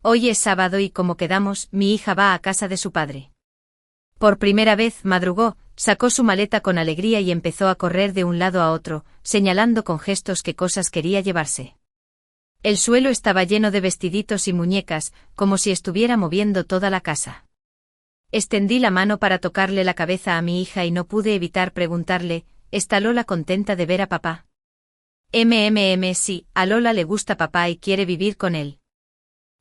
Hoy es sábado y como quedamos, mi hija va a casa de su padre. Por primera vez madrugó, sacó su maleta con alegría y empezó a correr de un lado a otro, señalando con gestos qué cosas quería llevarse. El suelo estaba lleno de vestiditos y muñecas, como si estuviera moviendo toda la casa. Extendí la mano para tocarle la cabeza a mi hija y no pude evitar preguntarle, ¿está Lola contenta de ver a papá? Sí, a Lola le gusta papá y quiere vivir con él.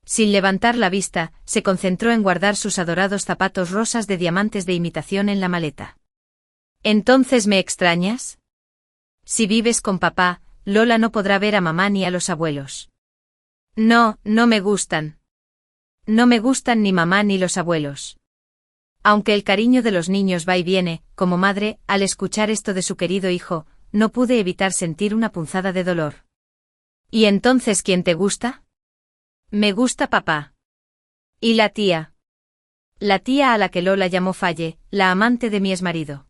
Sin levantar la vista, se concentró en guardar sus adorados zapatos rosas de diamantes de imitación en la maleta. ¿Entonces me extrañas? Si vives con papá, Lola no podrá ver a mamá ni a los abuelos. No, no me gustan. No me gustan ni mamá ni los abuelos. Aunque el cariño de los niños va y viene, como madre, al escuchar esto de su querido hijo, no pude evitar sentir una punzada de dolor. ¿Y entonces quién te gusta? Me gusta papá. ¿Y la tía? La tía a la que Lola llamó Faye, la amante de mi exmarido.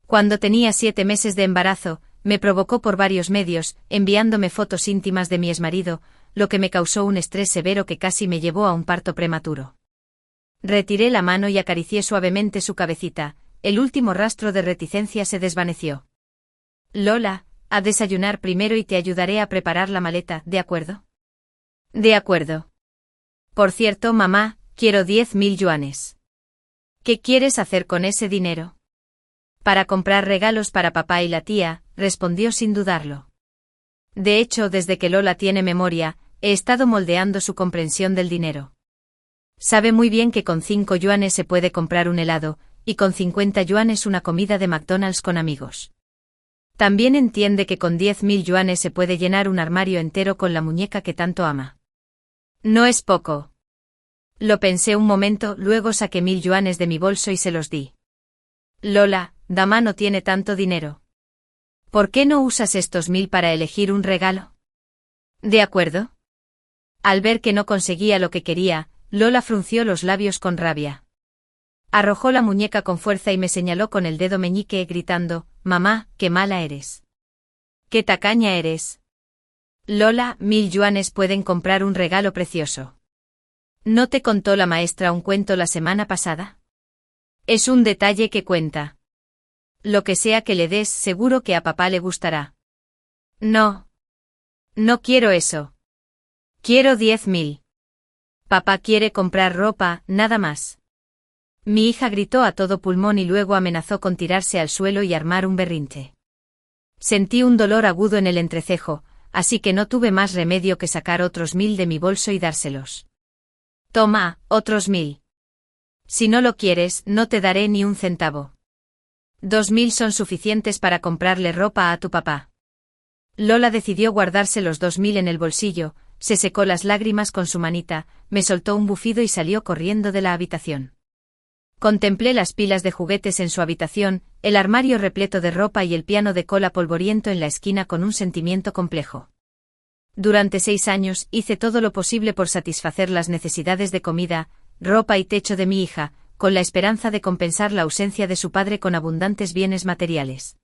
Cuando tenía 7 meses de embarazo, me provocó por varios medios, enviándome fotos íntimas de mi exmarido, lo que me causó un estrés severo que casi me llevó a un parto prematuro. Retiré la mano y acaricié suavemente su cabecita, el último rastro de reticencia se desvaneció. Lola, a desayunar primero y te ayudaré a preparar la maleta, ¿de acuerdo? De acuerdo. Por cierto, mamá, quiero 10.000 yuanes. ¿Qué quieres hacer con ese dinero? Para comprar regalos para papá y la tía, respondió sin dudarlo. De hecho, desde que Lola tiene memoria, he estado moldeando su comprensión del dinero. Sabe muy bien que con 5 yuanes se puede comprar un helado, y con 50 yuanes una comida de McDonald's con amigos. También entiende que con 10.000 yuanes se puede llenar un armario entero con la muñeca que tanto ama. No es poco. Lo pensé un momento, luego saqué 1.000 yuanes de mi bolso y se los di. Lola, Dama no tiene tanto dinero. ¿Por qué no usas estos 1.000 para elegir un regalo? ¿De acuerdo? Al ver que no conseguía lo que quería, Lola frunció los labios con rabia. Arrojó la muñeca con fuerza y me señaló con el dedo meñique gritando, «Mamá, qué mala eres. Qué tacaña eres. Lola, 1.000 yuanes pueden comprar un regalo precioso. ¿No te contó la maestra un cuento la semana pasada? Es un detalle que cuenta. Lo que sea que le des, seguro que a papá le gustará». No. No quiero eso. Quiero 10.000. Papá quiere comprar ropa, nada más. Mi hija gritó a todo pulmón y luego amenazó con tirarse al suelo y armar un berrinche. Sentí un dolor agudo en el entrecejo, así que no tuve más remedio que sacar otros 1.000 de mi bolso y dárselos. Toma, otros 1.000. Si no lo quieres, no te daré ni un centavo. 2.000 son suficientes para comprarle ropa a tu papá. Lola decidió guardarse los 2.000 en el bolsillo, se secó las lágrimas con su manita, me soltó un bufido y salió corriendo de la habitación. Contemplé las pilas de juguetes en su habitación, el armario repleto de ropa y el piano de cola polvoriento en la esquina con un sentimiento complejo. Durante 6 años hice todo lo posible por satisfacer las necesidades de comida, ropa y techo de mi hija, con la esperanza de compensar la ausencia de su padre con abundantes bienes materiales.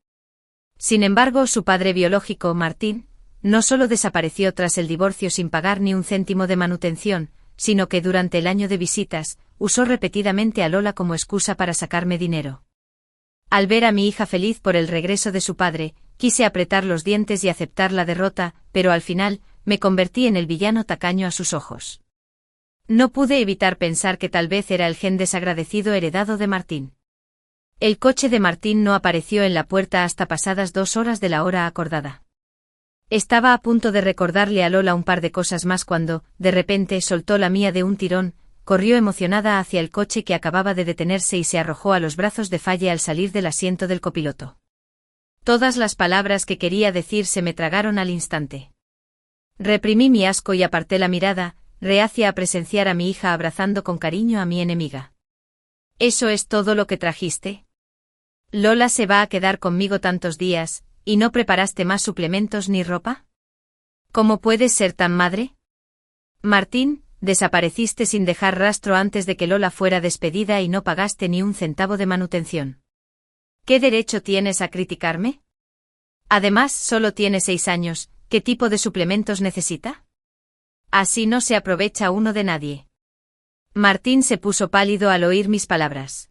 Sin embargo, su padre biológico, Martín, no solo desapareció tras el divorcio sin pagar ni un céntimo de manutención, sino que durante el año de visitas, usó repetidamente a Lola como excusa para sacarme dinero. Al ver a mi hija feliz por el regreso de su padre, quise apretar los dientes y aceptar la derrota, pero al final, me convertí en el villano tacaño a sus ojos. No pude evitar pensar que tal vez era el gen desagradecido heredado de Martín. El coche de Martín no apareció en la puerta hasta pasadas 2 horas de la hora acordada. Estaba a punto de recordarle a Lola un par de cosas más cuando, de repente, soltó la mía de un tirón, corrió emocionada hacia el coche que acababa de detenerse y se arrojó a los brazos de Faye al salir del asiento del copiloto. Todas las palabras que quería decir se me tragaron al instante. Reprimí mi asco y aparté la mirada, reacia a presenciar a mi hija abrazando con cariño a mi enemiga. ¿Eso es todo lo que trajiste? Lola se va a quedar conmigo tantos días, ¿y no preparaste más suplementos ni ropa? ¿Cómo puedes ser tan madre? Martín, desapareciste sin dejar rastro antes de que Lola fuera despedida y no pagaste ni un centavo de manutención. ¿Qué derecho tienes a criticarme? Además, solo tiene 6 años, ¿qué tipo de suplementos necesita? Así no se aprovecha uno de nadie. Martín se puso pálido al oír mis palabras.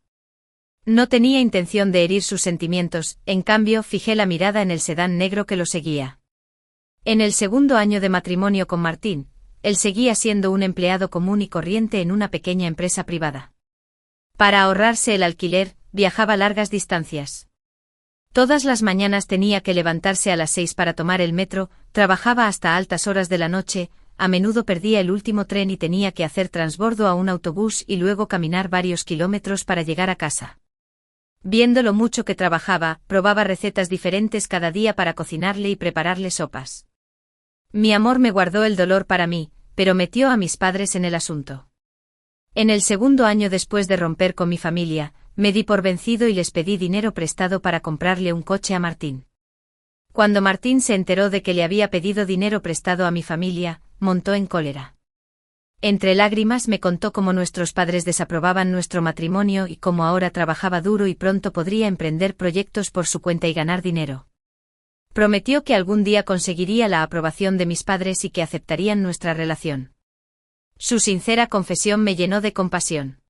No tenía intención de herir sus sentimientos, en cambio fijé la mirada en el sedán negro que lo seguía. En el segundo año de matrimonio con Martín, él seguía siendo un empleado común y corriente en una pequeña empresa privada. Para ahorrarse el alquiler, viajaba largas distancias. Todas las mañanas tenía que levantarse a las 6 para tomar el metro, trabajaba hasta altas horas de la noche, a menudo perdía el último tren y tenía que hacer transbordo a un autobús y luego caminar varios kilómetros para llegar a casa. Viendo lo mucho que trabajaba, probaba recetas diferentes cada día para cocinarle y prepararle sopas. Mi amor me guardó el dolor para mí, pero metió a mis padres en el asunto. En el segundo año después de romper con mi familia, me di por vencido y les pedí dinero prestado para comprarle un coche a Martín. Cuando Martín se enteró de que le había pedido dinero prestado a mi familia, montó en cólera. Entre lágrimas me contó cómo nuestros padres desaprobaban nuestro matrimonio y cómo ahora trabajaba duro y pronto podría emprender proyectos por su cuenta y ganar dinero. Prometió que algún día conseguiría la aprobación de mis padres y que aceptarían nuestra relación. Su sincera confesión me llenó de compasión.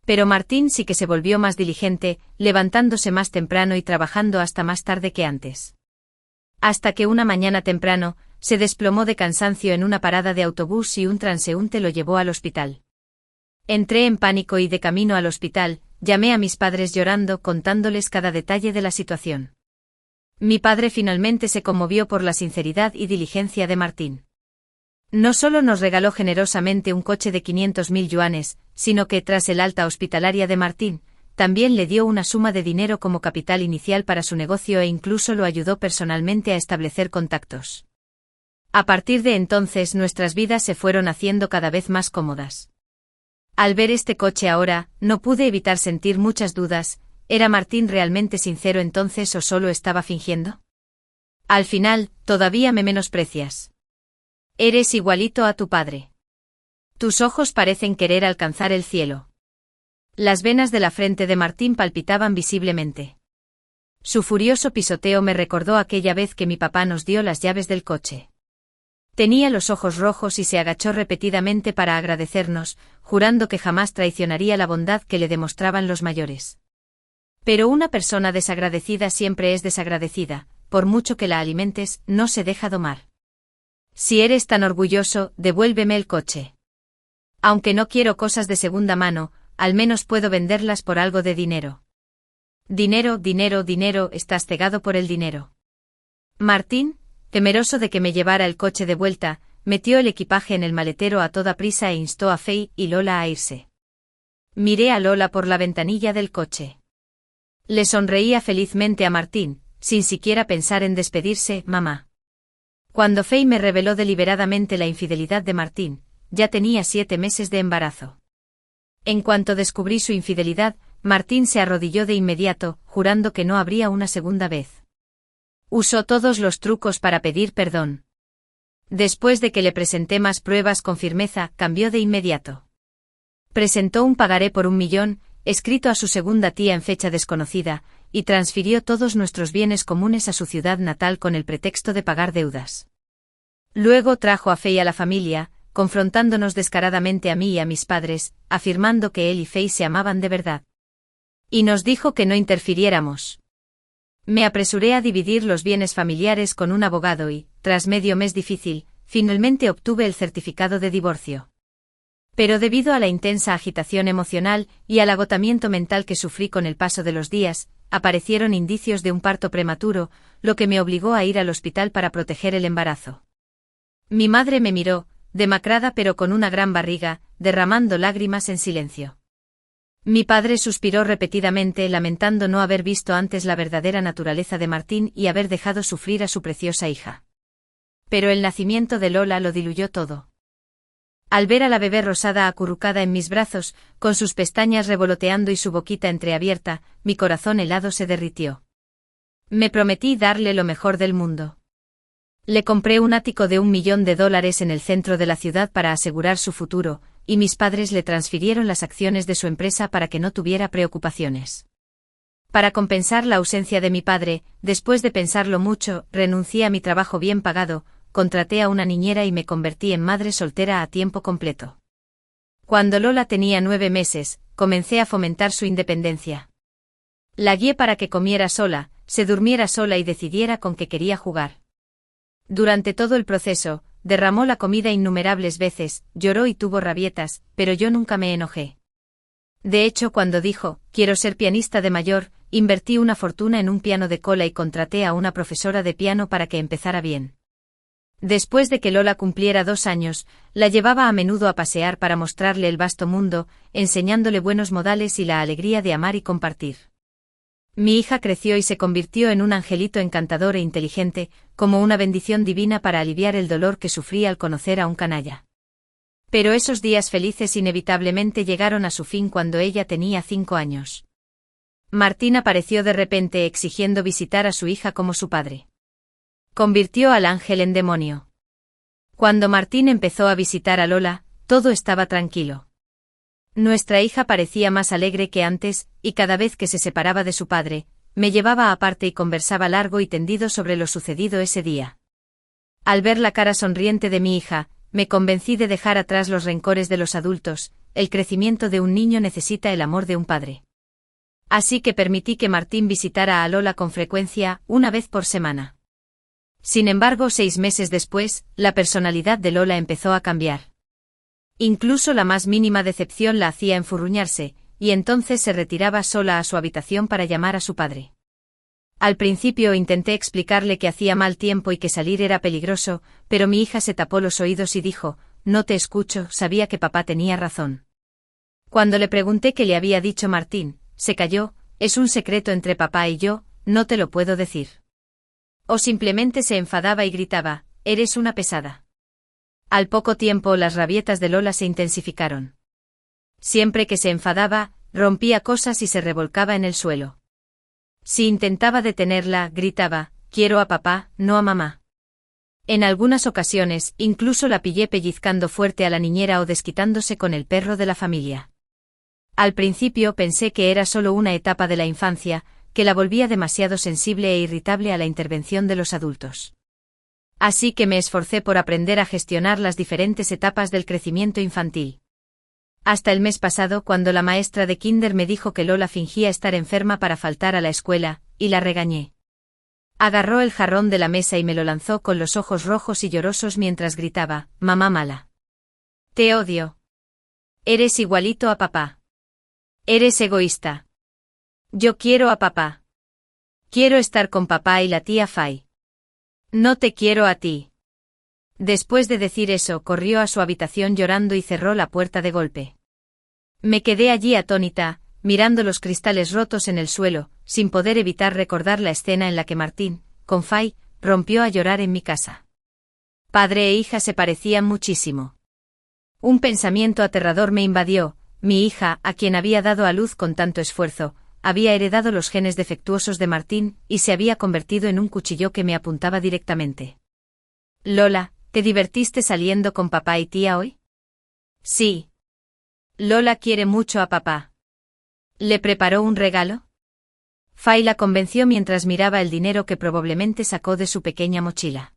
Pero Martín sí que se volvió más diligente, levantándose más temprano y trabajando hasta más tarde que antes. Hasta que una mañana temprano, se desplomó de cansancio en una parada de autobús y un transeúnte lo llevó al hospital. Entré en pánico y de camino al hospital, llamé a mis padres llorando contándoles cada detalle de la situación. Mi padre finalmente se conmovió por la sinceridad y diligencia de Martín. No solo nos regaló generosamente un coche de 500.000 yuanes, sino que tras el alta hospitalaria de Martín, también le dio una suma de dinero como capital inicial para su negocio e incluso lo ayudó personalmente a establecer contactos. A partir de entonces nuestras vidas se fueron haciendo cada vez más cómodas. Al ver este coche ahora, no pude evitar sentir muchas dudas. ¿Era Martín realmente sincero entonces o solo estaba fingiendo? Al final, todavía me menosprecias. Eres igualito a tu padre. Tus ojos parecen querer alcanzar el cielo. Las venas de la frente de Martín palpitaban visiblemente. Su furioso pisoteo me recordó aquella vez que mi papá nos dio las llaves del coche. Tenía los ojos rojos y se agachó repetidamente para agradecernos, jurando que jamás traicionaría la bondad que le demostraban los mayores. Pero una persona desagradecida siempre es desagradecida, por mucho que la alimentes, no se deja domar. Si eres tan orgulloso, devuélveme el coche. Aunque no quiero cosas de segunda mano, al menos puedo venderlas por algo de dinero. Dinero, dinero, dinero, estás cegado por el dinero. Martín, temeroso de que me llevara el coche de vuelta, metió el equipaje en el maletero a toda prisa e instó a Fei y Lola a irse. Miré a Lola por la ventanilla del coche. Le sonreía felizmente a Martín, sin siquiera pensar en despedirse, mamá. Cuando Fei me reveló deliberadamente la infidelidad de Martín, ya tenía 7 meses de embarazo. En cuanto descubrí su infidelidad, Martín se arrodilló de inmediato, jurando que no habría una segunda vez. Usó todos los trucos para pedir perdón. Después de que le presenté más pruebas con firmeza, cambió de inmediato. Presentó un pagaré por 1 millón, escrito a su segunda tía en fecha desconocida, y transfirió todos nuestros bienes comunes a su ciudad natal con el pretexto de pagar deudas. Luego trajo a Fei a la familia, confrontándonos descaradamente a mí y a mis padres, afirmando que él y Fei se amaban de verdad. Y nos dijo que no interfiriéramos. Me apresuré a dividir los bienes familiares con un abogado y, tras medio mes difícil, finalmente obtuve el certificado de divorcio. Pero debido a la intensa agitación emocional y al agotamiento mental que sufrí con el paso de los días, aparecieron indicios de un parto prematuro, lo que me obligó a ir al hospital para proteger el embarazo. Mi madre me miró, demacrada pero con una gran barriga, derramando lágrimas en silencio. Mi padre suspiró repetidamente lamentando no haber visto antes la verdadera naturaleza de Martín y haber dejado sufrir a su preciosa hija. Pero el nacimiento de Lola lo diluyó todo. Al ver a la bebé rosada acurrucada en mis brazos, con sus pestañas revoloteando y su boquita entreabierta, mi corazón helado se derritió. Me prometí darle lo mejor del mundo. Le compré un ático de $1 millón en el centro de la ciudad para asegurar su futuro, y mis padres le transfirieron las acciones de su empresa para que no tuviera preocupaciones. Para compensar la ausencia de mi padre, después de pensarlo mucho, renuncié a mi trabajo bien pagado, contraté a una niñera y me convertí en madre soltera a tiempo completo. Cuando Lola tenía 9 meses, comencé a fomentar su independencia. La guié para que comiera sola, se durmiera sola y decidiera con qué quería jugar. Durante todo el proceso, derramó la comida innumerables veces, lloró y tuvo rabietas, pero yo nunca me enojé. De hecho, cuando dijo, quiero ser pianista de mayor, invertí una fortuna en un piano de cola y contraté a una profesora de piano para que empezara bien. Después de que Lola cumpliera 2 años, la llevaba a menudo a pasear para mostrarle el vasto mundo, enseñándole buenos modales y la alegría de amar y compartir. Mi hija creció y se convirtió en un angelito encantador e inteligente, como una bendición divina para aliviar el dolor que sufría al conocer a un canalla. Pero esos días felices inevitablemente llegaron a su fin cuando ella tenía 5 años. Martín apareció de repente exigiendo visitar a su hija como su padre. Convirtió al ángel en demonio. Cuando Martín empezó a visitar a Lola, todo estaba tranquilo. Nuestra hija parecía más alegre que antes, y cada vez que se separaba de su padre, me llevaba aparte y conversaba largo y tendido sobre lo sucedido ese día. Al ver la cara sonriente de mi hija, me convencí de dejar atrás los rencores de los adultos. El crecimiento de un niño necesita el amor de un padre. Así que permití que Martín visitara a Lola con frecuencia, una vez por semana. Sin embargo, 6 meses después, la personalidad de Lola empezó a cambiar. Incluso la más mínima decepción la hacía enfurruñarse, y entonces se retiraba sola a su habitación para llamar a su padre. Al principio intenté explicarle que hacía mal tiempo y que salir era peligroso, pero mi hija se tapó los oídos y dijo, no te escucho, sabía que papá tenía razón. Cuando le pregunté qué le había dicho Martín, se calló, es un secreto entre papá y yo, no te lo puedo decir. O simplemente se enfadaba y gritaba, eres una pesada. Al poco tiempo las rabietas de Lola se intensificaron. Siempre que se enfadaba, rompía cosas y se revolcaba en el suelo. Si intentaba detenerla, gritaba, quiero a papá, no a mamá. En algunas ocasiones, incluso la pillé pellizcando fuerte a la niñera o desquitándose con el perro de la familia. Al principio pensé que era solo una etapa de la infancia, que la volvía demasiado sensible e irritable a la intervención de los adultos. Así que me esforcé por aprender a gestionar las diferentes etapas del crecimiento infantil. Hasta el mes pasado, cuando la maestra de kinder me dijo que Lola fingía estar enferma para faltar a la escuela, y la regañé. Agarró el jarrón de la mesa y me lo lanzó con los ojos rojos y llorosos mientras gritaba, mamá mala. Te odio. Eres igualito a papá. Eres egoísta. Yo quiero a papá. Quiero estar con papá y la tía Fay. No te quiero a ti. Después de decir eso, corrió a su habitación llorando y cerró la puerta de golpe. Me quedé allí atónita, mirando los cristales rotos en el suelo, sin poder evitar recordar la escena en la que Martín, con Fay, rompió a llorar en mi casa. Padre e hija se parecían muchísimo. Un pensamiento aterrador me invadió, mi hija, a quien había dado a luz con tanto esfuerzo, había heredado los genes defectuosos de Martín, y se había convertido en un cuchillo que me apuntaba directamente. Lola, ¿te divertiste saliendo con papá y tía hoy? Sí. Lola quiere mucho a papá. ¿Le preparó un regalo? Fay la convenció mientras miraba el dinero que probablemente sacó de su pequeña mochila.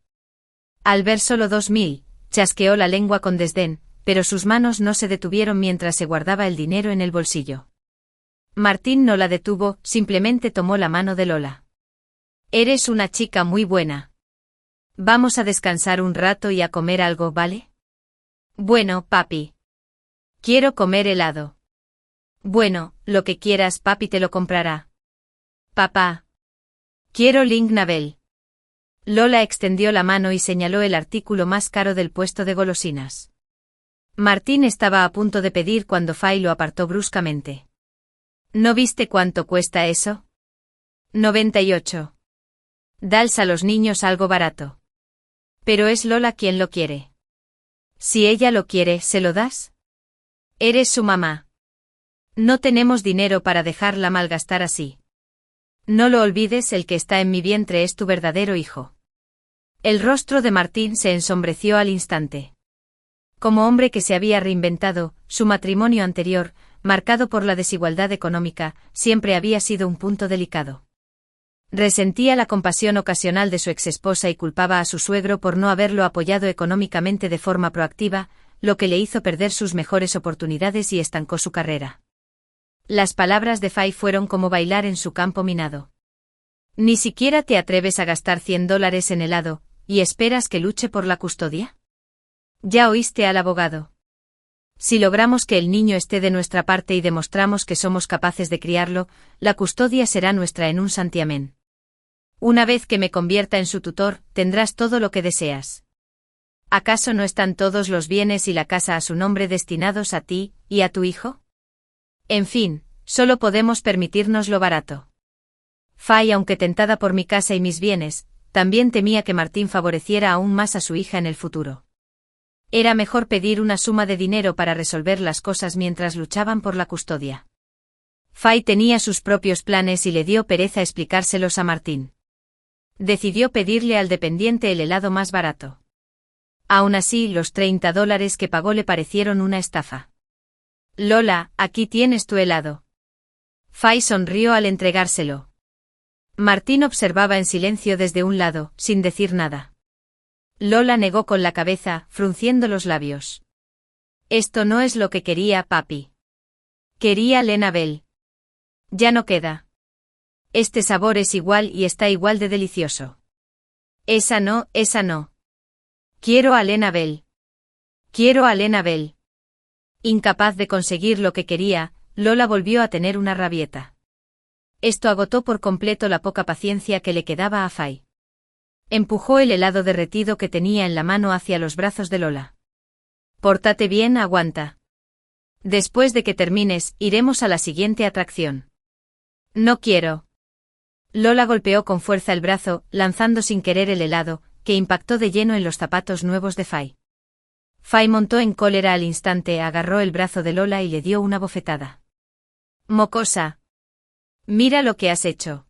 Al ver solo 2000, chasqueó la lengua con desdén, pero sus manos no se detuvieron mientras se guardaba el dinero en el bolsillo. Martín no la detuvo, simplemente tomó la mano de Lola. Eres una chica muy buena. Vamos a descansar un rato y a comer algo, ¿vale? Bueno, papi. Quiero comer helado. Bueno, lo que quieras, papi te lo comprará. Papá. Quiero Ling Navel. Lola extendió la mano y señaló el artículo más caro del puesto de golosinas. Martín estaba a punto de pedir cuando Fay lo apartó bruscamente. ¿No viste cuánto cuesta eso? 98. Dals a los niños algo barato. Pero es Lola quien lo quiere. Si ella lo quiere, ¿se lo das? Eres su mamá. No tenemos dinero para dejarla malgastar así. No lo olvides, el que está en mi vientre es tu verdadero hijo. El rostro de Martín se ensombreció al instante. Como hombre que se había reinventado, su matrimonio anterior, marcado por la desigualdad económica, siempre había sido un punto delicado. Resentía la compasión ocasional de su exesposa y culpaba a su suegro por no haberlo apoyado económicamente de forma proactiva, lo que le hizo perder sus mejores oportunidades y estancó su carrera. Las palabras de Fay fueron como bailar en su campo minado. ¿Ni siquiera te atreves a gastar $100 en helado, y esperas que luche por la custodia? Ya oíste al abogado. Si logramos que el niño esté de nuestra parte y demostramos que somos capaces de criarlo, la custodia será nuestra en un santiamén. Una vez que me convierta en su tutor, tendrás todo lo que deseas. ¿Acaso no están todos los bienes y la casa a su nombre destinados a ti y a tu hijo? En fin, solo podemos permitirnos lo barato. Fay, aunque tentada por mi casa y mis bienes, también temía que Martín favoreciera aún más a su hija en el futuro. Era mejor pedir una suma de dinero para resolver las cosas mientras luchaban por la custodia. Fay tenía sus propios planes y le dio pereza explicárselos a Martín. Decidió pedirle al dependiente el helado más barato. Aún así, los $30 que pagó le parecieron una estafa. Lola, aquí tienes tu helado. Fay sonrió al entregárselo. Martín observaba en silencio desde un lado, sin decir nada. Lola negó con la cabeza, frunciendo los labios. Esto no es lo que quería, papi. Quería Lena Bell. Ya no queda. Este sabor es igual y está igual de delicioso. Esa no, esa no. Quiero a Lena Bell. Quiero a Lena Bell. Incapaz de conseguir lo que quería, Lola volvió a tener una rabieta. Esto agotó por completo la poca paciencia que le quedaba a Fay. Empujó el helado derretido que tenía en la mano hacia los brazos de Lola. Pórtate bien, aguanta. Después de que termines, iremos a la siguiente atracción. No quiero. Lola golpeó con fuerza el brazo, lanzando sin querer el helado, que impactó de lleno en los zapatos nuevos de Fay. Fay montó en cólera al instante, agarró el brazo de Lola y le dio una bofetada. Mocosa. Mira lo que has hecho.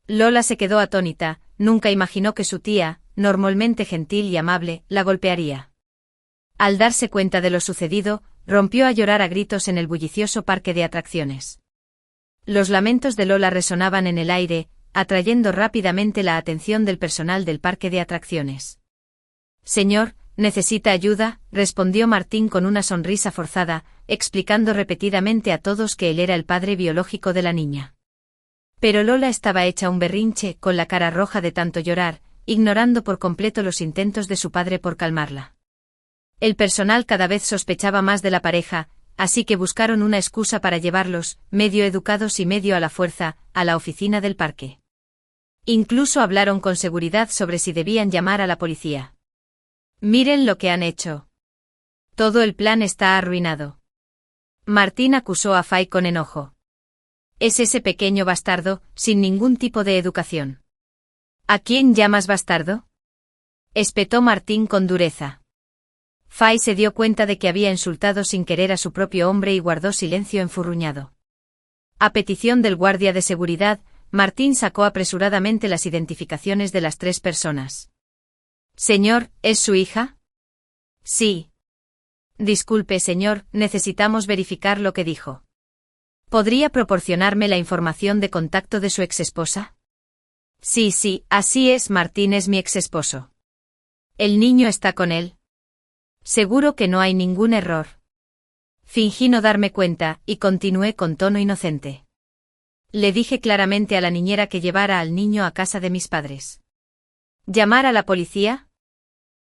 Lola se quedó atónita, nunca imaginó que su tía, normalmente gentil y amable, la golpearía. Al darse cuenta de lo sucedido, rompió a llorar a gritos en el bullicioso parque de atracciones. Los lamentos de Lola resonaban en el aire, atrayendo rápidamente la atención del personal del parque de atracciones. Señor, ¿necesita ayuda?, respondió Martín con una sonrisa forzada, explicando repetidamente a todos que él era el padre biológico de la niña. Pero Lola estaba hecha un berrinche, con la cara roja de tanto llorar, ignorando por completo los intentos de su padre por calmarla. El personal cada vez sospechaba más de la pareja, así que buscaron una excusa para llevarlos, medio educados y medio a la fuerza, a la oficina del parque. Incluso hablaron con seguridad sobre si debían llamar a la policía. Miren lo que han hecho. Todo el plan está arruinado. Martín acusó a Fay con enojo. Es ese pequeño bastardo, sin ningún tipo de educación. ¿A quién llamas bastardo?, espetó Martín con dureza. Fay se dio cuenta de que había insultado sin querer a su propio hombre y guardó silencio enfurruñado. A petición del guardia de seguridad, Martín sacó apresuradamente las identificaciones de las 3 personas. Señor, ¿es su hija? Sí. Disculpe, señor, necesitamos verificar lo que dijo. ¿Podría proporcionarme la información de contacto de su exesposa? Sí, así es, Martín es mi exesposo. ¿El niño está con él? Seguro que no hay ningún error. Fingí no darme cuenta, y continué con tono inocente. Le dije claramente a la niñera que llevara al niño a casa de mis padres. ¿Llamar a la policía?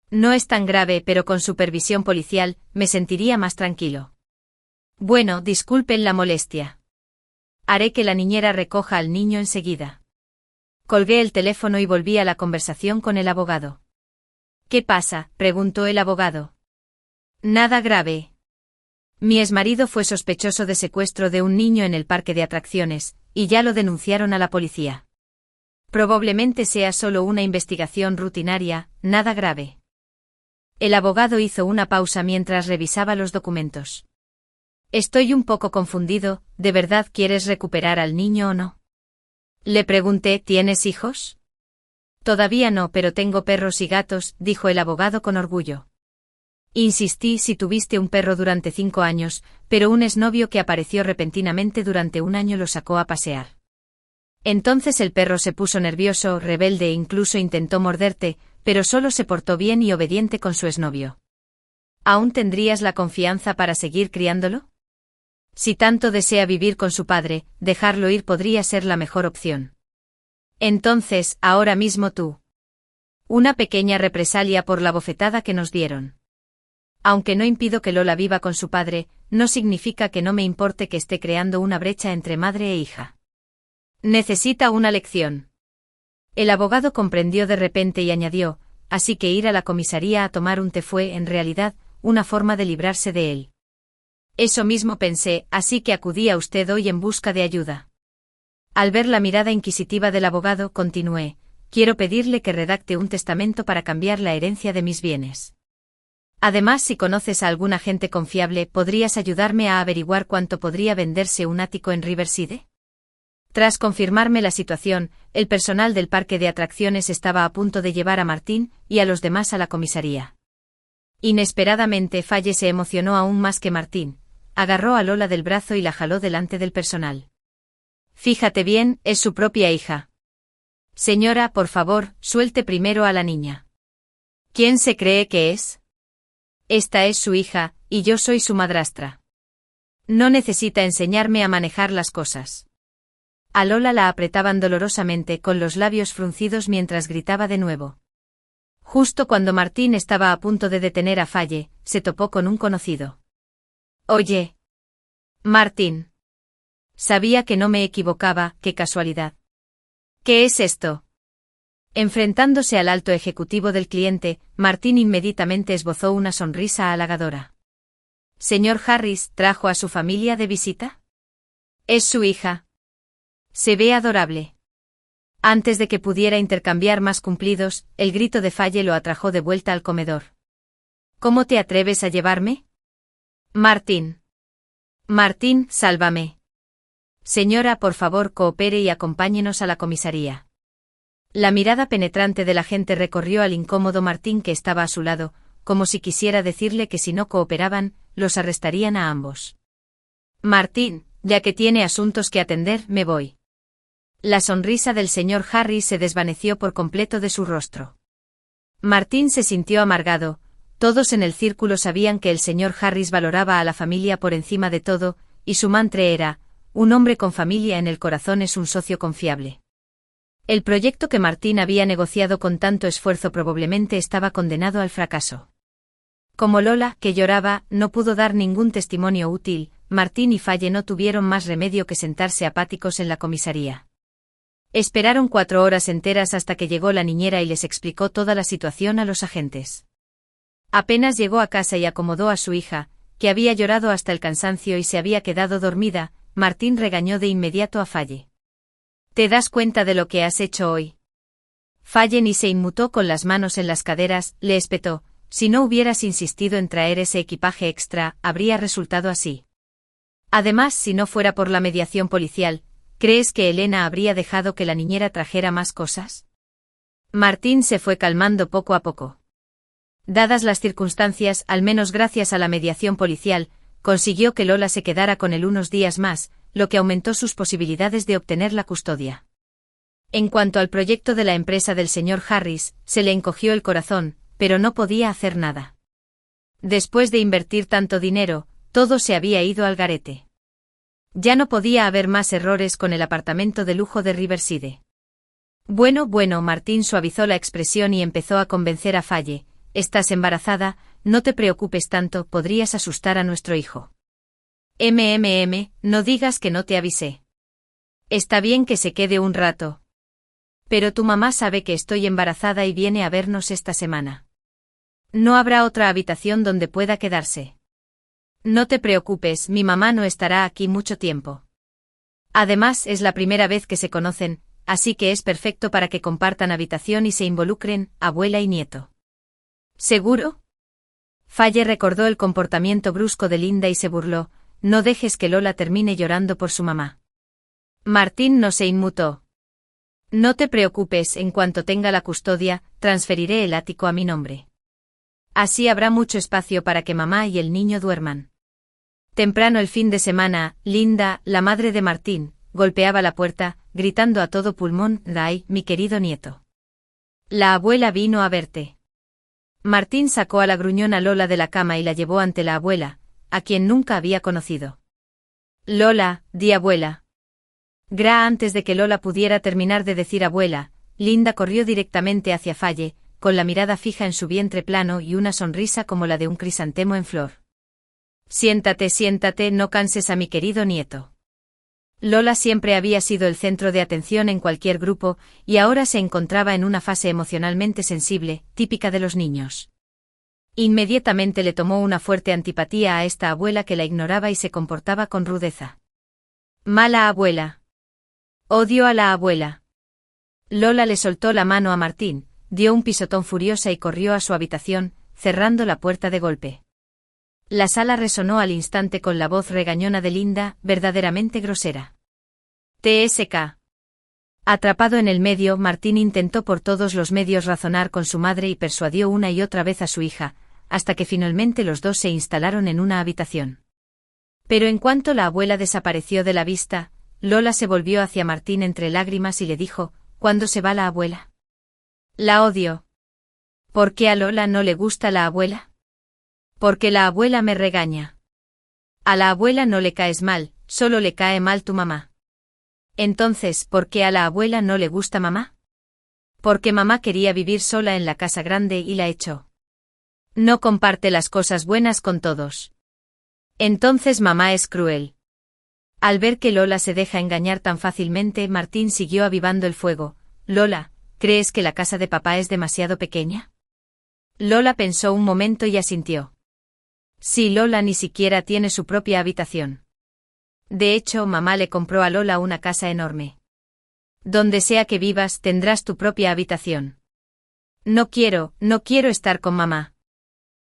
No es tan grave, pero con supervisión policial, me sentiría más tranquilo. Bueno, disculpen la molestia. Haré que la niñera recoja al niño enseguida. Colgué el teléfono y volví a la conversación con el abogado. ¿Qué pasa?, preguntó el abogado. Nada grave. Mi exmarido fue sospechoso de secuestro de un niño en el parque de atracciones, y ya lo denunciaron a la policía. Probablemente sea solo una investigación rutinaria, nada grave. El abogado hizo una pausa mientras revisaba los documentos. Estoy un poco confundido, ¿de verdad quieres recuperar al niño o no? Le pregunté, ¿tienes hijos? Todavía no, pero tengo perros y gatos, dijo el abogado con orgullo. Insistí, si tuviste un perro durante 5 años, pero un exnovio que apareció repentinamente durante un año lo sacó a pasear. Entonces el perro se puso nervioso, rebelde e incluso intentó morderte, pero solo se portó bien y obediente con su exnovio. ¿Aún tendrías la confianza para seguir criándolo? Si tanto desea vivir con su padre, dejarlo ir podría ser la mejor opción. Entonces, ahora mismo tú. Una pequeña represalia por la bofetada que nos dieron. Aunque no impido que Lola viva con su padre, no significa que no me importe que esté creando una brecha entre madre e hija. Necesita una lección. El abogado comprendió de repente y añadió, así que ir a la comisaría a tomar un té fue, en realidad, una forma de librarse de él. Eso mismo pensé, así que acudí a usted hoy en busca de ayuda. Al ver la mirada inquisitiva del abogado, continué, quiero pedirle que redacte un testamento para cambiar la herencia de mis bienes. Además, si conoces a alguna gente confiable, ¿podrías ayudarme a averiguar cuánto podría venderse un ático en Riverside? Tras confirmarme la situación, el personal del parque de atracciones estaba a punto de llevar a Martín y a los demás a la comisaría. Inesperadamente, Faye se emocionó aún más que Martín. Agarró a Lola del brazo y la jaló delante del personal. Fíjate bien, es su propia hija. Señora, por favor, suelte primero a la niña. ¿Quién se cree que es? Esta es su hija, y yo soy su madrastra. No necesita enseñarme a manejar las cosas. A Lola la apretaban dolorosamente con los labios fruncidos mientras gritaba de nuevo. Justo cuando Martín estaba a punto de detener a Faye, se topó con un conocido. Oye. Martín. Sabía que no me equivocaba, qué casualidad. ¿Qué es esto? Enfrentándose al alto ejecutivo del cliente, Martín inmediatamente esbozó una sonrisa halagadora. Señor Harris, ¿trajo a su familia de visita? Es su hija. Se ve adorable. Antes de que pudiera intercambiar más cumplidos, el grito de Faye lo atrajo de vuelta al comedor. ¿Cómo te atreves a llevarme? Martín. Martín, sálvame. Señora, por favor, coopere y acompáñenos a la comisaría. La mirada penetrante del agente recorrió al incómodo Martín que estaba a su lado, como si quisiera decirle que si no cooperaban, los arrestarían a ambos. Martín, ya que tiene asuntos que atender, me voy. La sonrisa del señor Harris se desvaneció por completo de su rostro. Martín se sintió amargado. Todos en el círculo sabían que el señor Harris valoraba a la familia por encima de todo, y su mantra era, un hombre con familia en el corazón es un socio confiable. El proyecto que Martín había negociado con tanto esfuerzo probablemente estaba condenado al fracaso. Como Lola, que lloraba, no pudo dar ningún testimonio útil, Martín y Faye no tuvieron más remedio que sentarse apáticos en la comisaría. Esperaron 4 horas enteras hasta que llegó la niñera y les explicó toda la situación a los agentes. Apenas llegó a casa y acomodó a su hija, que había llorado hasta el cansancio y se había quedado dormida, Martín regañó de inmediato a Faye. ¿Te das cuenta de lo que has hecho hoy? Faye ni se inmutó con las manos en las caderas, le espetó, si no hubieras insistido en traer ese equipaje extra, habría resultado así. Además, si no fuera por la mediación policial, ¿crees que Elena habría dejado que la niñera trajera más cosas? Martín se fue calmando poco a poco. Dadas las circunstancias, al menos gracias a la mediación policial, consiguió que Lola se quedara con él unos días más, lo que aumentó sus posibilidades de obtener la custodia. En cuanto al proyecto de la empresa del señor Harris, se le encogió el corazón, pero no podía hacer nada. Después de invertir tanto dinero, todo se había ido al garete. Ya no podía haber más errores con el apartamento de lujo de Riverside. Bueno, Martín suavizó la expresión y empezó a convencer a Faye, estás embarazada, no te preocupes tanto, podrías asustar a nuestro hijo. No digas que no te avisé. Está bien que se quede un rato. Pero tu mamá sabe que estoy embarazada y viene a vernos esta semana. No habrá otra habitación donde pueda quedarse. No te preocupes, mi mamá no estará aquí mucho tiempo. Además, es la primera vez que se conocen, así que es perfecto para que compartan habitación y se involucren, abuela y nieto. ¿Seguro? Faye recordó el comportamiento brusco de Linda y se burló, no dejes que Lola termine llorando por su mamá. Martín no se inmutó. No te preocupes, en cuanto tenga la custodia, transferiré el ático a mi nombre. Así habrá mucho espacio para que mamá y el niño duerman. Temprano el fin de semana, Linda, la madre de Martín, golpeaba la puerta, gritando a todo pulmón: «Dai, mi querido nieto. La abuela vino a verte». Martín sacó a la gruñona Lola de la cama y la llevó ante la abuela, a quien nunca había conocido. «Lola, di abuela». Antes de que Lola pudiera terminar de decir abuela, Linda corrió directamente hacia Falle, con la mirada fija en su vientre plano y una sonrisa como la de un crisantemo en flor. «Siéntate, siéntate, no canses a mi querido nieto». Lola siempre había sido el centro de atención en cualquier grupo, y ahora se encontraba en una fase emocionalmente sensible, típica de los niños. Inmediatamente le tomó una fuerte antipatía a esta abuela que la ignoraba y se comportaba con rudeza. «Mala abuela. Odio a la abuela». Lola le soltó la mano a Martín, dio un pisotón furiosa y corrió a su habitación, cerrando la puerta de golpe. La sala resonó al instante con la voz regañona de Linda, verdaderamente grosera. «TSK». Atrapado en el medio, Martín intentó por todos los medios razonar con su madre y persuadió una y otra vez a su hija, hasta que finalmente los dos se instalaron en una habitación. Pero en cuanto la abuela desapareció de la vista, Lola se volvió hacia Martín entre lágrimas y le dijo: «¿Cuándo se va la abuela?». «La odio». «¿Por qué a Lola no le gusta la abuela?». «Porque la abuela me regaña». «A la abuela no le caes mal, solo le cae mal tu mamá». «Entonces, ¿por qué a la abuela no le gusta mamá?». «Porque mamá quería vivir sola en la casa grande y la echó. No comparte las cosas buenas con todos. Entonces mamá es cruel». Al ver que Lola se deja engañar tan fácilmente, Martín siguió avivando el fuego. «Lola, ¿crees que la casa de papá es demasiado pequeña?». Lola pensó un momento y asintió. Sí, Lola ni siquiera tiene su propia habitación. De hecho, mamá le compró a Lola una casa enorme. «Donde sea que vivas, tendrás tu propia habitación». No quiero estar con mamá».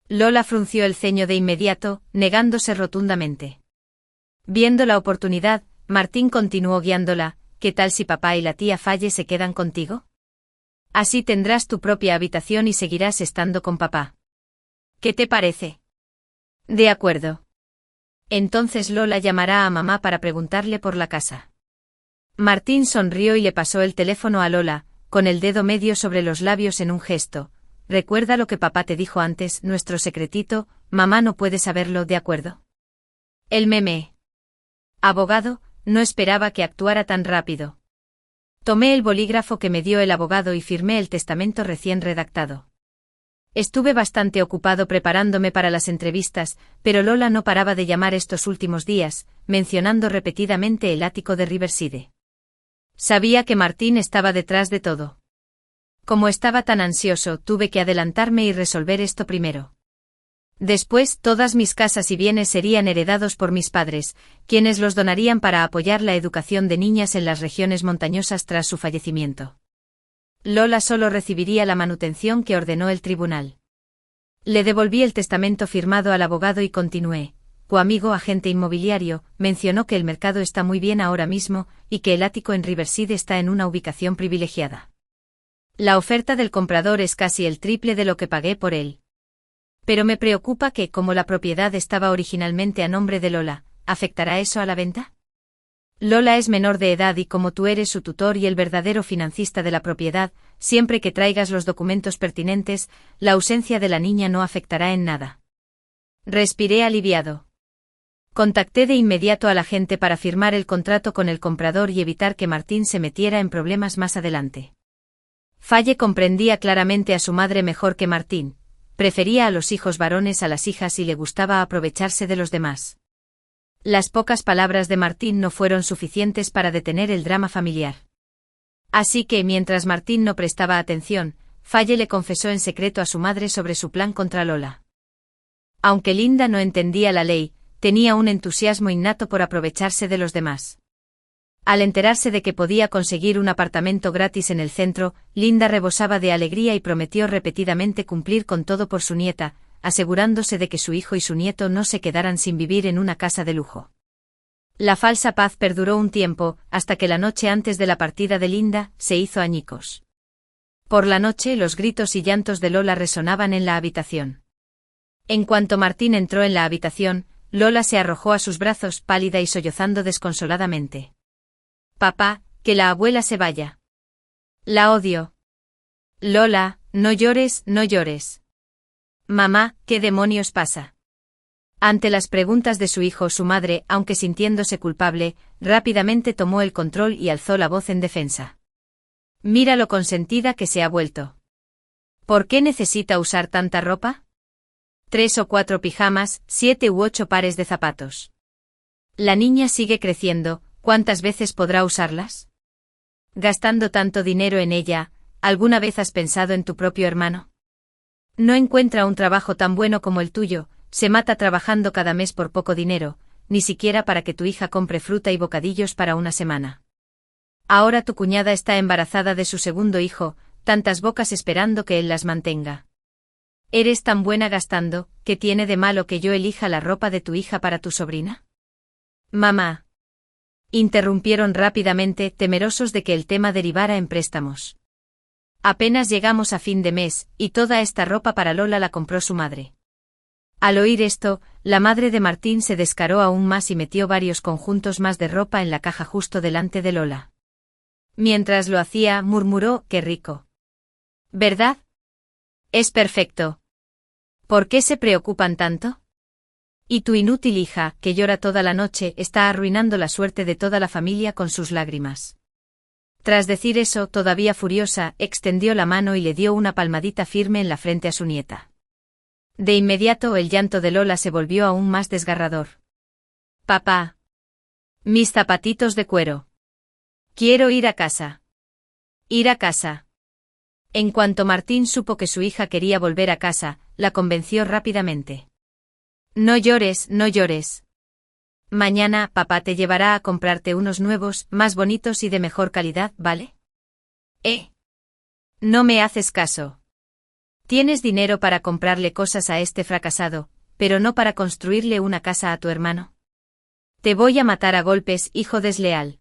Lola frunció el ceño de inmediato, negándose rotundamente. Viendo la oportunidad, Martín continuó guiándola: «¿Qué tal si papá y la tía Falle se quedan contigo? Así tendrás tu propia habitación y seguirás estando con papá. ¿Qué te parece?». «De acuerdo». «Entonces Lola llamará a mamá para preguntarle por la casa». Martín sonrió y le pasó el teléfono a Lola, con el dedo medio sobre los labios en un gesto. «Recuerda lo que papá te dijo antes, nuestro secretito, mamá no puede saberlo, ¿de acuerdo?». El meme. «Abogado, no esperaba que actuara tan rápido». Tomé el bolígrafo que me dio el abogado y firmé el testamento recién redactado. Estuve bastante ocupado preparándome para las entrevistas, pero Lola no paraba de llamar estos últimos días, mencionando repetidamente el ático de Riverside. Sabía que Martín estaba detrás de todo. Como estaba tan ansioso, tuve que adelantarme y resolver esto primero. Después, todas mis casas y bienes serían heredados por mis padres, quienes los donarían para apoyar la educación de niñas en las regiones montañosas tras su fallecimiento. Lola solo recibiría la manutención que ordenó el tribunal. Le devolví el testamento firmado al abogado y continué. «Tu amigo agente inmobiliario mencionó que el mercado está muy bien ahora mismo y que el ático en Riverside está en una ubicación privilegiada. La oferta del comprador es casi el triple de lo que pagué por él. Pero me preocupa que, como la propiedad estaba originalmente a nombre de Lola, ¿afectará eso a la venta?». «Lola es menor de edad y como tú eres su tutor y el verdadero financista de la propiedad, siempre que traigas los documentos pertinentes, la ausencia de la niña no afectará en nada». Respiré aliviado. Contacté de inmediato al agente para firmar el contrato con el comprador y evitar que Martín se metiera en problemas más adelante. Falle comprendía claramente a su madre mejor que Martín. Prefería a los hijos varones a las hijas y le gustaba aprovecharse de los demás. Las pocas palabras de Martín no fueron suficientes para detener el drama familiar. Así que, mientras Martín no prestaba atención, Falle le confesó en secreto a su madre sobre su plan contra Lola. Aunque Linda no entendía la ley, tenía un entusiasmo innato por aprovecharse de los demás. Al enterarse de que podía conseguir un apartamento gratis en el centro, Linda rebosaba de alegría y prometió repetidamente cumplir con todo por su nieta, asegurándose de que su hijo y su nieto no se quedaran sin vivir en una casa de lujo. La falsa paz perduró un tiempo, hasta que la noche antes de la partida de Linda, se hizo añicos. Por la noche los gritos y llantos de Lola resonaban en la habitación. En cuanto Martín entró en la habitación, Lola se arrojó a sus brazos pálida y sollozando desconsoladamente. Papá, que la abuela se vaya. La odio. Lola, no llores, no llores. Mamá, ¿qué demonios pasa? Ante las preguntas de su hijo, su madre, aunque sintiéndose culpable, rápidamente tomó el control y alzó la voz en defensa. Mira lo consentida que se ha vuelto. ¿Por qué necesita usar tanta ropa? 3 o 4 pijamas, 7 u 8 pares de zapatos. La niña sigue creciendo, ¿cuántas veces podrá usarlas? Gastando tanto dinero en ella, ¿alguna vez has pensado en tu propio hermano? No encuentra un trabajo tan bueno como el tuyo, se mata trabajando cada mes por poco dinero, ni siquiera para que tu hija compre fruta y bocadillos para una semana. Ahora tu cuñada está embarazada de su segundo hijo, tantas bocas esperando que él las mantenga. ¿Eres tan buena gastando, que tiene de malo que yo elija la ropa de tu hija para tu sobrina? Mamá. Interrumpieron rápidamente, temerosos de que el tema derivara en préstamos. Apenas llegamos a fin de mes, y toda esta ropa para Lola la compró su madre. Al oír esto, la madre de Martín se descaró aún más y metió varios conjuntos más de ropa en la caja justo delante de Lola. Mientras lo hacía, murmuró, qué rico. ¿Verdad? Es perfecto. ¿Por qué se preocupan tanto? Y tu inútil hija, que llora toda la noche, está arruinando la suerte de toda la familia con sus lágrimas. Tras decir eso, todavía furiosa, extendió la mano y le dio una palmadita firme en la frente a su nieta. De inmediato el llanto de Lola se volvió aún más desgarrador. Papá. Mis zapatitos de cuero. Quiero ir a casa. Ir a casa. En cuanto Martín supo que su hija quería volver a casa, la convenció rápidamente. No llores, no llores. Mañana papá te llevará a comprarte unos nuevos, más bonitos y de mejor calidad, ¿vale? No me haces caso. Tienes dinero para comprarle cosas a este fracasado, pero no para construirle una casa a tu hermano. Te voy a matar a golpes, hijo desleal.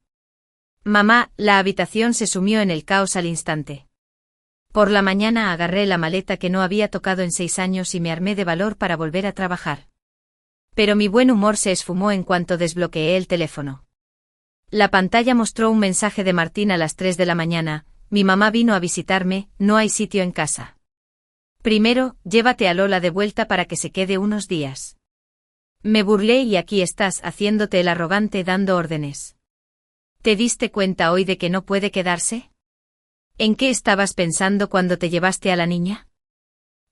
Mamá, la habitación se sumió en el caos al instante. Por la mañana agarré la maleta que no había tocado en 6 años y me armé de valor para volver a trabajar. Pero mi buen humor se esfumó en cuanto desbloqueé el teléfono. La pantalla mostró un mensaje de Martín a las 3 de la mañana, mi mamá vino a visitarme, no hay sitio en casa. Primero, llévate a Lola de vuelta para que se quede unos días. Me burlé y aquí estás haciéndote el arrogante dando órdenes. ¿Te diste cuenta hoy de que no puede quedarse? ¿En qué estabas pensando cuando te llevaste a la niña?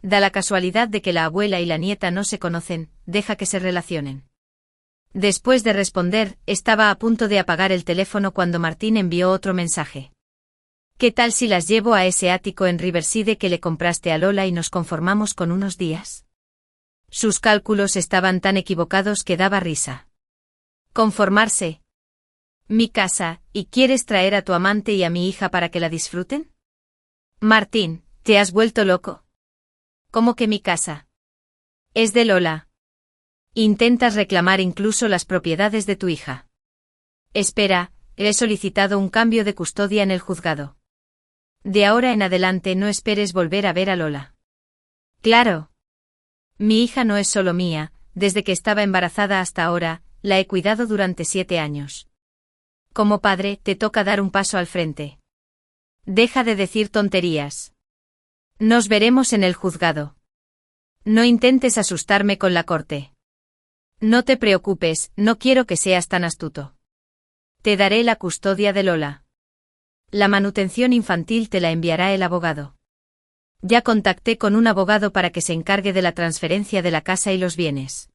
Da la casualidad de que la abuela y la nieta no se conocen, deja que se relacionen. Después de responder, estaba a punto de apagar el teléfono cuando Martín envió otro mensaje. ¿Qué tal si las llevo a ese ático en Riverside que le compraste a Lola y nos conformamos con unos días? Sus cálculos estaban tan equivocados que daba risa. ¿Conformarse? Mi casa, ¿y quieres traer a tu amante y a mi hija para que la disfruten? Martín, ¿te has vuelto loco? ¿Cómo que mi casa? Es de Lola. Intentas reclamar incluso las propiedades de tu hija. Espera, he solicitado un cambio de custodia en el juzgado. De ahora en adelante no esperes volver a ver a Lola. Claro. Mi hija no es solo mía, desde que estaba embarazada hasta ahora, la he cuidado durante 7 años. Como padre, te toca dar un paso al frente. Deja de decir tonterías. Nos veremos en el juzgado. No intentes asustarme con la corte. No te preocupes, no quiero que seas tan astuto. Te daré la custodia de Lola. La manutención infantil te la enviará el abogado. Ya contacté con un abogado para que se encargue de la transferencia de la casa y los bienes.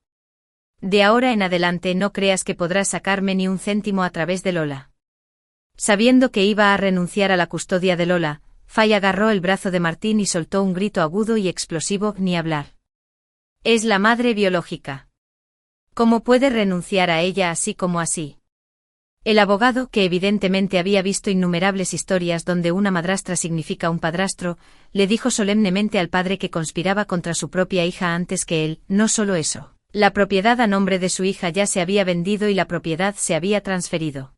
De ahora en adelante no creas que podrás sacarme ni un céntimo a través de Lola. Sabiendo que iba a renunciar a la custodia de Lola, Fay agarró el brazo de Martín y soltó un grito agudo y explosivo, ni hablar. Es la madre biológica. ¿Cómo puede renunciar a ella así como así? El abogado, que evidentemente había visto innumerables historias donde una madrastra significa un padrastro, le dijo solemnemente al padre que conspiraba contra su propia hija antes que él. No solo eso, la propiedad a nombre de su hija ya se había vendido y la propiedad se había transferido.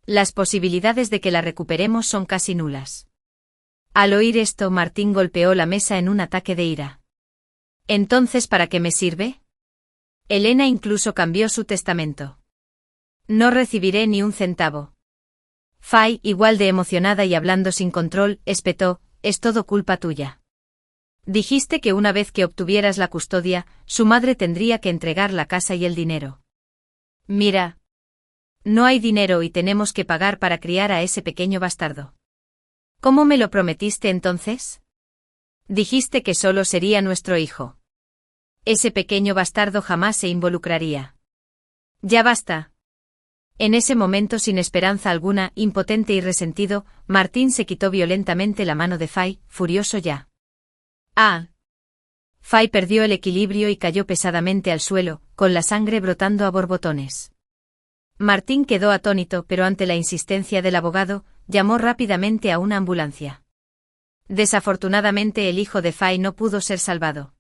Las posibilidades de que la recuperemos son casi nulas. Al oír esto, Martín golpeó la mesa en un ataque de ira. ¿Entonces para qué me sirve? Elena incluso cambió su testamento. No recibiré ni un centavo. Fay, igual de emocionada y hablando sin control, espetó, es todo culpa tuya. Dijiste que una vez que obtuvieras la custodia, su madre tendría que entregar la casa y el dinero. Mira. No hay dinero y tenemos que pagar para criar a ese pequeño bastardo. ¿Cómo me lo prometiste entonces? Dijiste que solo sería nuestro hijo. Ese pequeño bastardo jamás se involucraría. Ya basta. En ese momento, sin esperanza alguna, impotente y resentido, Martín se quitó violentamente la mano de Fay, furioso ya. ¡Ah! Fay perdió el equilibrio y cayó pesadamente al suelo, con la sangre brotando a borbotones. Martín quedó atónito, pero ante la insistencia del abogado, llamó rápidamente a una ambulancia. Desafortunadamente el hijo de Fay no pudo ser salvado.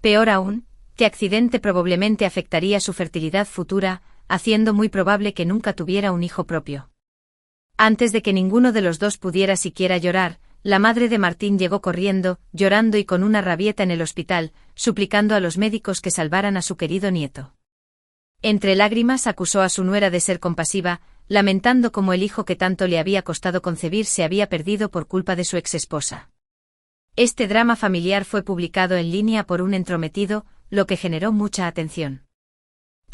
Peor aún, que accidente probablemente afectaría su fertilidad futura, haciendo muy probable que nunca tuviera un hijo propio. Antes de que ninguno de los dos pudiera siquiera llorar, la madre de Martín llegó corriendo, llorando y con una rabieta en el hospital, suplicando a los médicos que salvaran a su querido nieto. Entre lágrimas acusó a su nuera de ser compasiva, lamentando cómo el hijo que tanto le había costado concebir se había perdido por culpa de su exesposa. Este drama familiar fue publicado en línea por un entrometido, lo que generó mucha atención.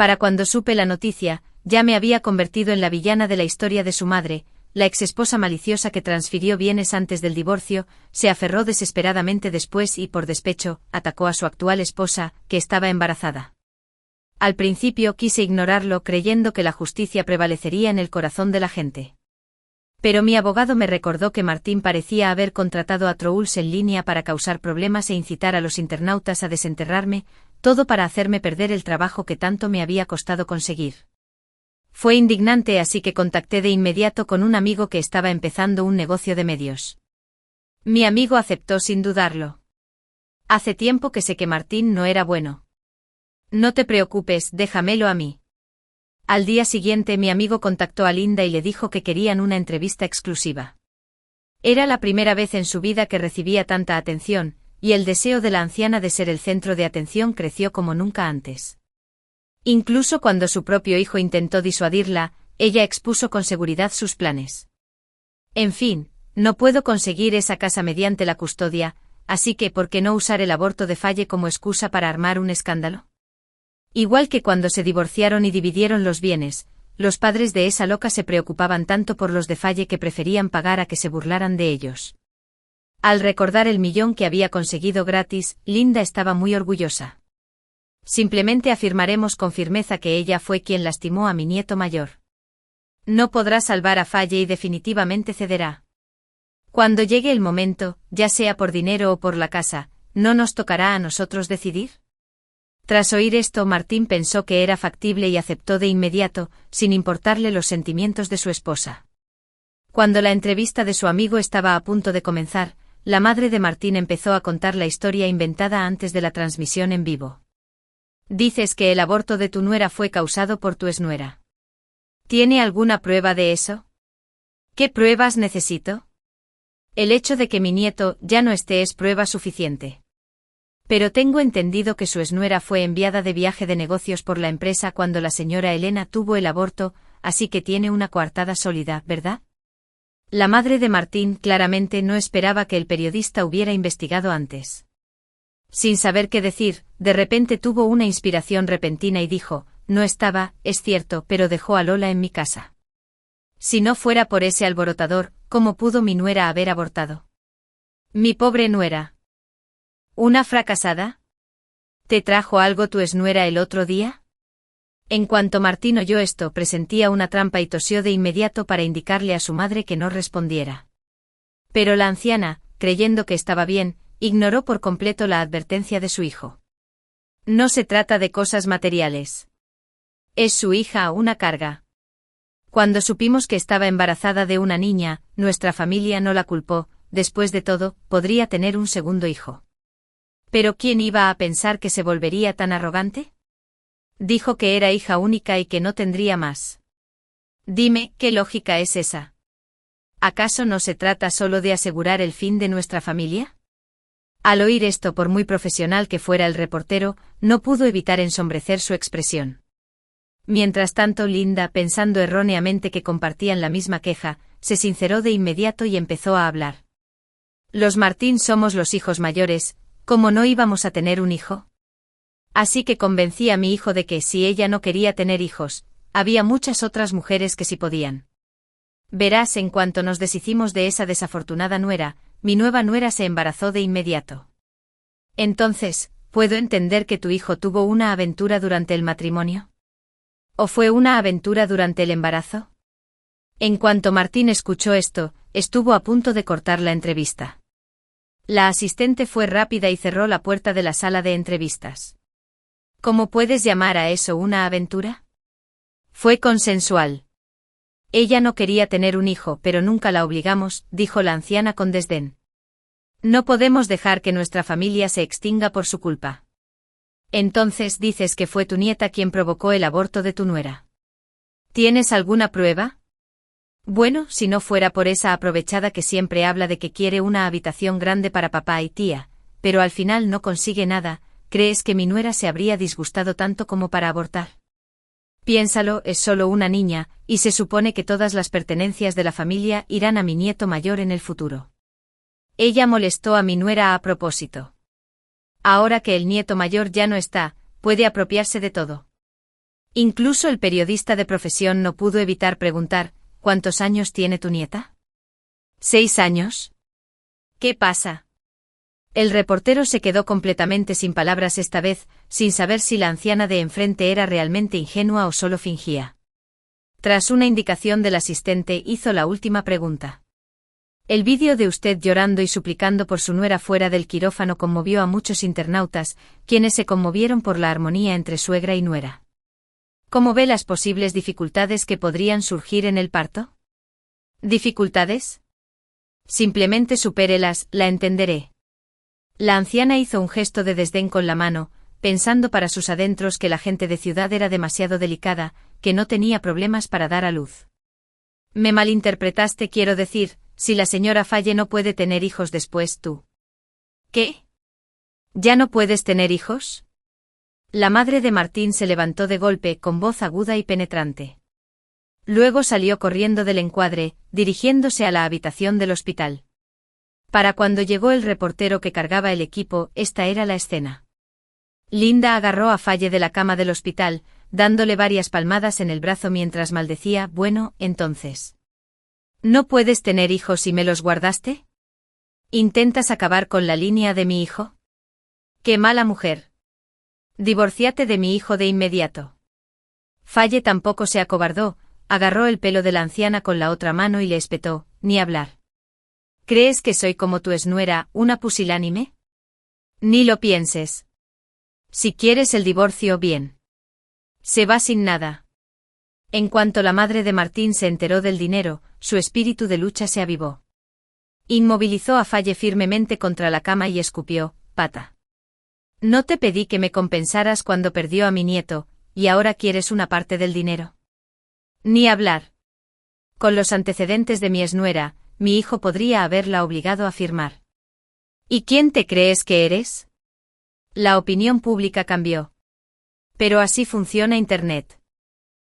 Para cuando supe la noticia, ya me había convertido en la villana de la historia de su madre, la exesposa maliciosa que transfirió bienes antes del divorcio, se aferró desesperadamente después y por despecho, atacó a su actual esposa, que estaba embarazada. Al principio quise ignorarlo creyendo que la justicia prevalecería en el corazón de la gente. Pero mi abogado me recordó que Martín parecía haber contratado a trolls en línea para causar problemas e incitar a los internautas a desenterrarme, todo para hacerme perder el trabajo que tanto me había costado conseguir. Fue indignante, así que contacté de inmediato con un amigo que estaba empezando un negocio de medios. Mi amigo aceptó sin dudarlo. Hace tiempo que sé que Martín no era bueno. No te preocupes, déjamelo a mí. Al día siguiente mi amigo contactó a Linda y le dijo que querían una entrevista exclusiva. Era la primera vez en su vida que recibía tanta atención, y el deseo de la anciana de ser el centro de atención creció como nunca antes. Incluso cuando su propio hijo intentó disuadirla, ella expuso con seguridad sus planes. En fin, no puedo conseguir esa casa mediante la custodia, así que ¿por qué no usar el aborto de Faye como excusa para armar un escándalo? Igual que cuando se divorciaron y dividieron los bienes, los padres de esa loca se preocupaban tanto por los de Faye que preferían pagar a que se burlaran de ellos. Al recordar el millón que había conseguido gratis, Linda estaba muy orgullosa. Simplemente afirmaremos con firmeza que ella fue quien lastimó a mi nieto mayor. No podrá salvar a Faye y definitivamente cederá. Cuando llegue el momento, ya sea por dinero o por la casa, ¿no nos tocará a nosotros decidir? Tras oír esto, Martín pensó que era factible y aceptó de inmediato, sin importarle los sentimientos de su esposa. Cuando la entrevista de su amigo estaba a punto de comenzar, la madre de Martín empezó a contar la historia inventada antes de la transmisión en vivo. Dices que el aborto de tu nuera fue causado por tu exnuera. ¿Tiene alguna prueba de eso? ¿Qué pruebas necesito? El hecho de que mi nieto ya no esté es prueba suficiente. Pero tengo entendido que su exnuera fue enviada de viaje de negocios por la empresa cuando la señora Elena tuvo el aborto, así que tiene una coartada sólida, ¿verdad? La madre de Martín claramente no esperaba que el periodista hubiera investigado antes. Sin saber qué decir, de repente tuvo una inspiración repentina y dijo, no estaba, es cierto, pero dejó a Lola en mi casa. Si no fuera por ese alborotador, ¿cómo pudo mi nuera haber abortado? Mi pobre nuera. ¿Una fracasada? ¿Te trajo algo tu exnuera el otro día? En cuanto Martín oyó esto, presentía una trampa y tosió de inmediato para indicarle a su madre que no respondiera. Pero la anciana, creyendo que estaba bien, ignoró por completo la advertencia de su hijo. No se trata de cosas materiales. Es su hija una carga. Cuando supimos que estaba embarazada de una niña, nuestra familia no la culpó, después de todo, podría tener un segundo hijo. ¿Pero quién iba a pensar que se volvería tan arrogante? Dijo que era hija única y que no tendría más. Dime, ¿qué lógica es esa? ¿Acaso no se trata solo de asegurar el fin de nuestra familia? Al oír esto, por muy profesional que fuera el reportero, no pudo evitar ensombrecer su expresión. Mientras tanto, Linda, pensando erróneamente que compartían la misma queja, se sinceró de inmediato y empezó a hablar. Los Martín somos los hijos mayores, ¿cómo no íbamos a tener un hijo? Así que convencí a mi hijo de que, si ella no quería tener hijos, había muchas otras mujeres que sí podían. Verás, en cuanto nos deshicimos de esa desafortunada nuera, mi nueva nuera se embarazó de inmediato. Entonces, ¿puedo entender que tu hijo tuvo una aventura durante el matrimonio? ¿O fue una aventura durante el embarazo? En cuanto Martín escuchó esto, estuvo a punto de cortar la entrevista. La asistente fue rápida y cerró la puerta de la sala de entrevistas. ¿Cómo puedes llamar a eso una aventura? Fue consensual. Ella no quería tener un hijo, pero nunca la obligamos, dijo la anciana con desdén. No podemos dejar que nuestra familia se extinga por su culpa. Entonces dices que fue tu nieta quien provocó el aborto de tu nuera. ¿Tienes alguna prueba? Bueno, si no fuera por esa aprovechada que siempre habla de que quiere una habitación grande para papá y tía, pero al final no consigue nada, ¿crees que mi nuera se habría disgustado tanto como para abortar? Piénsalo, es solo una niña, y se supone que todas las pertenencias de la familia irán a mi nieto mayor en el futuro. Ella molestó a mi nuera a propósito. Ahora que el nieto mayor ya no está, puede apropiarse de todo. Incluso el periodista de profesión no pudo evitar preguntar, ¿cuántos años tiene tu nieta? ¿6 años? ¿Qué pasa? El reportero se quedó completamente sin palabras esta vez, sin saber si la anciana de enfrente era realmente ingenua o solo fingía. Tras una indicación del asistente, hizo la última pregunta. El vídeo de usted llorando y suplicando por su nuera fuera del quirófano conmovió a muchos internautas, quienes se conmovieron por la armonía entre suegra y nuera. ¿Cómo ve las posibles dificultades que podrían surgir en el parto? ¿Dificultades? Simplemente supérelas, la entenderé. La anciana hizo un gesto de desdén con la mano, pensando para sus adentros que la gente de ciudad era demasiado delicada, que no tenía problemas para dar a luz. Me malinterpretaste, quiero decir, si la señora Falle no puede tener hijos después tú. ¿Qué? ¿Ya no puedes tener hijos? La madre de Martín se levantó de golpe con voz aguda y penetrante. Luego salió corriendo del encuadre, dirigiéndose a la habitación del hospital. Para cuando llegó el reportero que cargaba el equipo, esta era la escena. Linda agarró a Falle de la cama del hospital, dándole varias palmadas en el brazo mientras maldecía, bueno, entonces. ¿No puedes tener hijos y me los guardaste? ¿Intentas acabar con la línea de mi hijo? ¡Qué mala mujer! Divorciate de mi hijo de inmediato. Falle tampoco se acobardó, agarró el pelo de la anciana con la otra mano y le espetó, ni hablar. ¿Crees que soy como tu exnuera, una pusilánime? Ni lo pienses. Si quieres el divorcio, bien. Se va sin nada. En cuanto la madre de Martín se enteró del dinero, su espíritu de lucha se avivó. Inmovilizó a Falle firmemente contra la cama y escupió, pata. No te pedí que me compensaras cuando perdió a mi nieto, y ahora quieres una parte del dinero. Ni hablar. Con los antecedentes de mi exnuera, mi hijo podría haberla obligado a firmar. ¿Y quién te crees que eres? La opinión pública cambió. Pero así funciona Internet.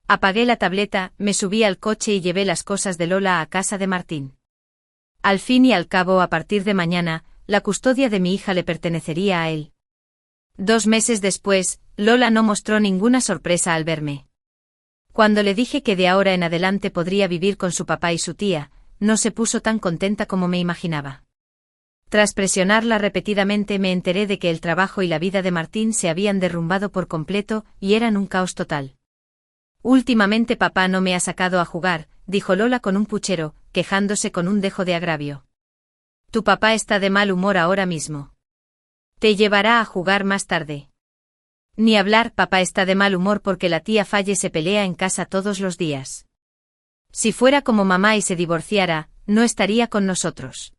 Apagué la tableta, me subí al coche y llevé las cosas de Lola a casa de Martín. Al fin y al cabo, a partir de mañana, la custodia de mi hija le pertenecería a él. 2 meses después, Lola no mostró ninguna sorpresa al verme. Cuando le dije que de ahora en adelante podría vivir con su papá y su tía, no se puso tan contenta como me imaginaba. Tras presionarla repetidamente me enteré de que el trabajo y la vida de Martín se habían derrumbado por completo y eran un caos total. Últimamente papá no me ha sacado a jugar, dijo Lola con un puchero, quejándose con un dejo de agravio. Tu papá está de mal humor ahora mismo. Te llevará a jugar más tarde. Ni hablar, papá está de mal humor porque la tía Falle se pelea en casa todos los días. Si fuera como mamá y se divorciara, no estaría con nosotros.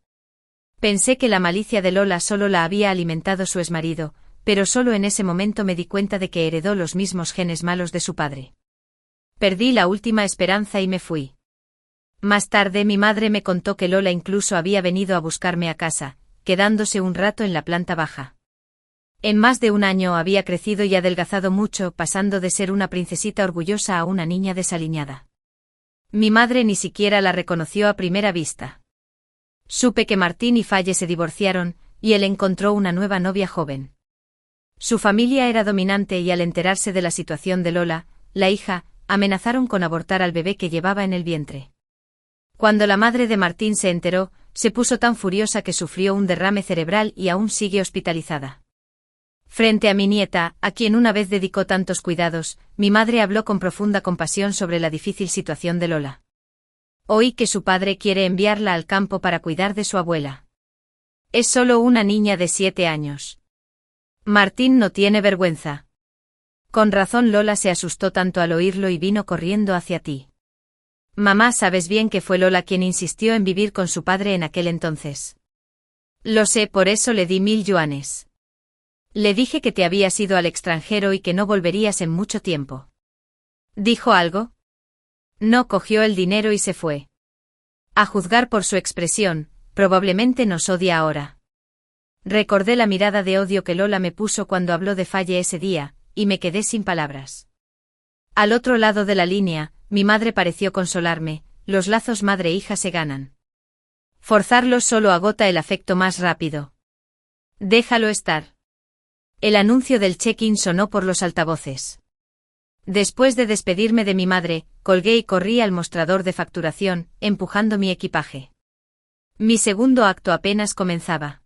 Pensé que la malicia de Lola solo la había alimentado su exmarido, pero solo en ese momento me di cuenta de que heredó los mismos genes malos de su padre. Perdí la última esperanza y me fui. Más tarde mi madre me contó que Lola incluso había venido a buscarme a casa, quedándose un rato en la planta baja. En más de un año había crecido y adelgazado mucho, pasando de ser una princesita orgullosa a una niña desaliñada. Mi madre ni siquiera la reconoció a primera vista. Supe que Martín y Faye se divorciaron, y él encontró una nueva novia joven. Su familia era dominante y al enterarse de la situación de Lola, la hija, amenazaron con abortar al bebé que llevaba en el vientre. Cuando la madre de Martín se enteró, se puso tan furiosa que sufrió un derrame cerebral y aún sigue hospitalizada. Frente a mi nieta, a quien una vez dedicó tantos cuidados, mi madre habló con profunda compasión sobre la difícil situación de Lola. Oí que su padre quiere enviarla al campo para cuidar de su abuela. Es solo una niña de 7 años. Martín no tiene vergüenza. Con razón Lola se asustó tanto al oírlo y vino corriendo hacia ti. Mamá, sabes bien que fue Lola quien insistió en vivir con su padre en aquel entonces. Lo sé, por eso le di 1000 yuanes. Le dije que te habías ido al extranjero y que no volverías en mucho tiempo. ¿Dijo algo? No, cogió el dinero y se fue. A juzgar por su expresión, probablemente nos odia ahora. Recordé la mirada de odio que Lola me puso cuando habló de Faye ese día, y me quedé sin palabras. Al otro lado de la línea, mi madre pareció consolarme: los lazos madre-hija se ganan. Forzarlos solo agota el afecto más rápido. Déjalo estar. El anuncio del check-in sonó por los altavoces. Después de despedirme de mi madre, colgué y corrí al mostrador de facturación, empujando mi equipaje. Mi segundo acto apenas comenzaba.